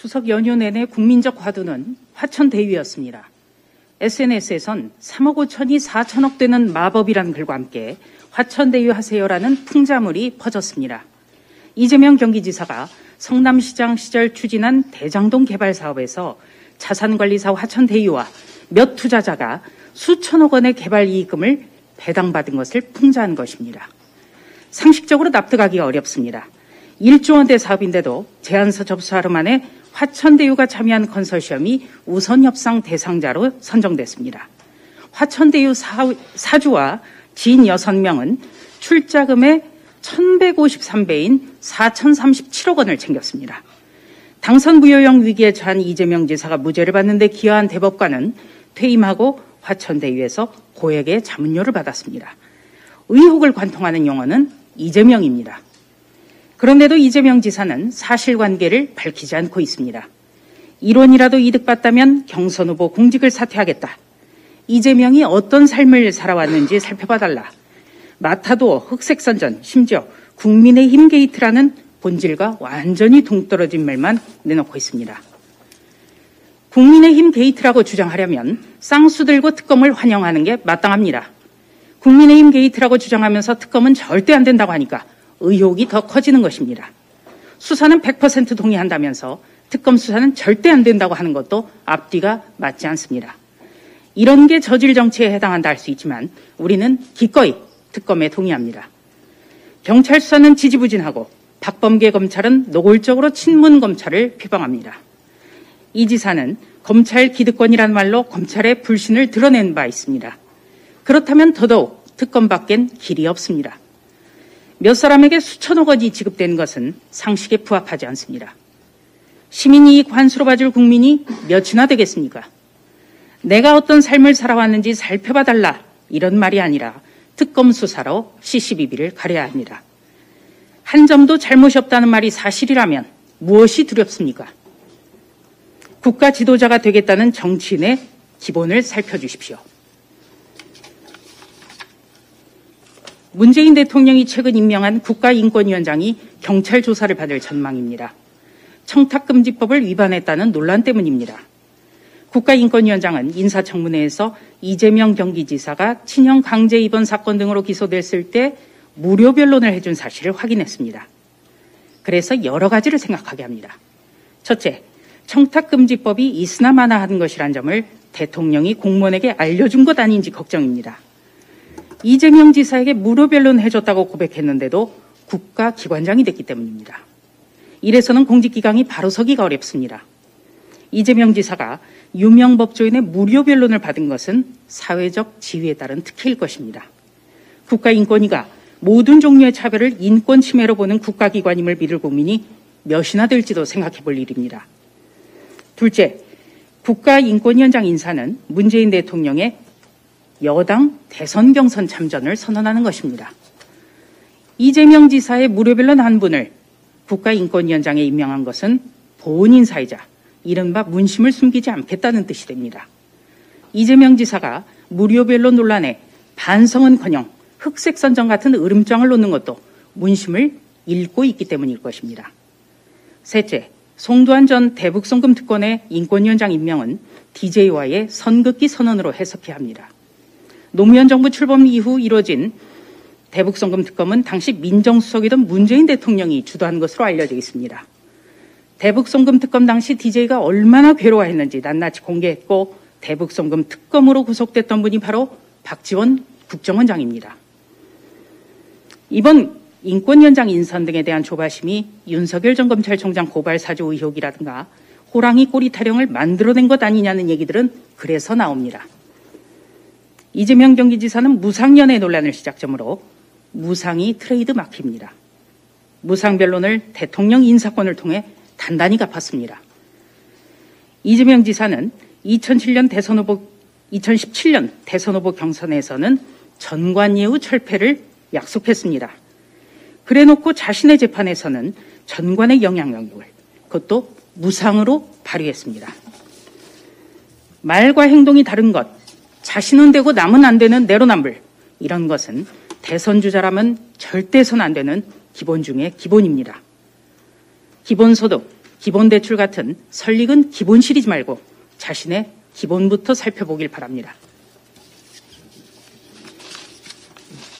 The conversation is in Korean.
추석 연휴 내내 국민적 화두는 화천대유였습니다. SNS에선 3억 5천이 4천억 되는 마법이라는 글과 함께 화천대유 하세요라는 풍자물이 퍼졌습니다. 이재명 경기지사가 성남시장 시절 추진한 대장동 개발 사업에서 자산관리사 화천대유와 몇 투자자가 수천억 원의 개발 이익금을 배당받은 것을 풍자한 것입니다. 상식적으로 납득하기가 어렵습니다. 1조 원대 사업인데도 제안서 접수 하루 만에 화천대유가 참여한 컨소시엄이 우선 협상 대상자로 선정됐습니다. 화천대유 사주와 지인 6명은 출자금의 1153배인 4,037억 원을 챙겼습니다. 당선 무효형 위기에 처한 이재명 지사가 무죄를 받는데 기여한 대법관은 퇴임하고 화천대유에서 고액의 자문료를 받았습니다. 의혹을 관통하는 용어는 이재명입니다. 그런데도 이재명 지사는 사실관계를 밝히지 않고 있습니다. 1원이라도 이득받다면 경선 후보 공직을 사퇴하겠다. 이재명이 어떤 삶을 살아왔는지 살펴봐달라. 마타도어, 흑색선전, 심지어 국민의힘 게이트라는 본질과 완전히 동떨어진 말만 내놓고 있습니다. 국민의힘 게이트라고 주장하려면 쌍수 들고 특검을 환영하는 게 마땅합니다. 국민의힘 게이트라고 주장하면서 특검은 절대 안 된다고 하니까 의혹이 더 커지는 것입니다. 수사는 100% 동의한다면서 특검 수사는 절대 안 된다고 하는 것도 앞뒤가 맞지 않습니다. 이런 게 저질 정치에 해당한다 할 수 있지만 우리는 기꺼이 특검에 동의합니다. 경찰 수사는 지지부진하고 박범계 검찰은 노골적으로 친문 검찰을 표방합니다. 이 지사는 검찰 기득권이란 말로 검찰의 불신을 드러낸 바 있습니다. 그렇다면 더더욱 특검밖엔 길이 없습니다. 몇 사람에게 수천억 원이 지급된 것은 상식에 부합하지 않습니다. 시민이익 환수로 봐줄 국민이 몇이나 되겠습니까? 내가 어떤 삶을 살아왔는지 살펴봐달라 이런 말이 아니라 특검 수사로 CCBB를 가려야 합니다. 한 점도 잘못이 없다는 말이 사실이라면 무엇이 두렵습니까? 국가 지도자가 되겠다는 정치인의 기본을 살펴주십시오. 문재인 대통령이 최근 임명한 국가인권위원장이 경찰 조사를 받을 전망입니다. 청탁금지법을 위반했다는 논란 때문입니다. 국가인권위원장은 인사청문회에서 이재명 경기지사가 친형 강제 입원 사건 등으로 기소됐을 때 무료 변론을 해준 사실을 확인했습니다. 그래서 여러 가지를 생각하게 합니다. 첫째, 청탁금지법이 있으나 마나 하는 것이란 점을 대통령이 공무원에게 알려준 것 아닌지 걱정입니다. 이재명 지사에게 무료 변론해줬다고 고백했는데도 국가기관장이 됐기 때문입니다. 이래서는 공직기강이 바로 서기가 어렵습니다. 이재명 지사가 유명 법조인의 무료 변론을 받은 것은 사회적 지위에 따른 특혜일 것입니다. 국가인권위가 모든 종류의 차별을 인권 침해로 보는 국가기관임을 믿을 국민이 몇이나 될지도 생각해 볼 일입니다. 둘째, 국가인권위원장 인사는 문재인 대통령의 여당 대선 경선 참전을 선언하는 것입니다. 이재명 지사의 무료 변론 한 분을 국가인권위원장에 임명한 것은 보훈 인사이자 이른바 문심을 숨기지 않겠다는 뜻이 됩니다. 이재명 지사가 무료 변론 논란에 반성은커녕 흑색선전 같은 으름장을 놓는 것도 문심을 읽고 있기 때문일 것입니다. 셋째, 송두환 전 대북송금 특권의 인권위원장 임명은 DJ와의 선긋기 선언으로 해석해야 합니다. 노무현 정부 출범 이후 이뤄진 대북송금 특검은 당시 민정수석이던 문재인 대통령이 주도한 것으로 알려져 있습니다. 대북송금 특검 당시 DJ가 얼마나 괴로워했는지 낱낱이 공개했고 대북송금 특검으로 구속됐던 분이 바로 박지원 국정원장입니다. 이번 인권위원장 인선 등에 대한 조바심이 윤석열 전 검찰총장 고발 사주 의혹이라든가 호랑이 꼬리 타령을 만들어낸 것 아니냐는 얘기들은 그래서 나옵니다. 이재명 경기지사는 무상연애 논란을 시작점으로 무상이 트레이드 마크입니다. 무상 변론을 대통령 인사권을 통해 단단히 갚았습니다. 이재명 지사는 2017년 대선 후보 경선에서는 전관예우 철폐를 약속했습니다. 그래놓고 자신의 재판에서는 전관의 영향력을 그것도 무상으로 발휘했습니다. 말과 행동이 다른 것, 자신은 되고 남은 안 되는 내로남불, 이런 것은 대선 주자라면 절대 해서는 안 되는 기본 중의 기본입니다. 기본소득, 기본대출 같은 설익은 기본 시리지 말고 자신의 기본부터 살펴보길 바랍니다.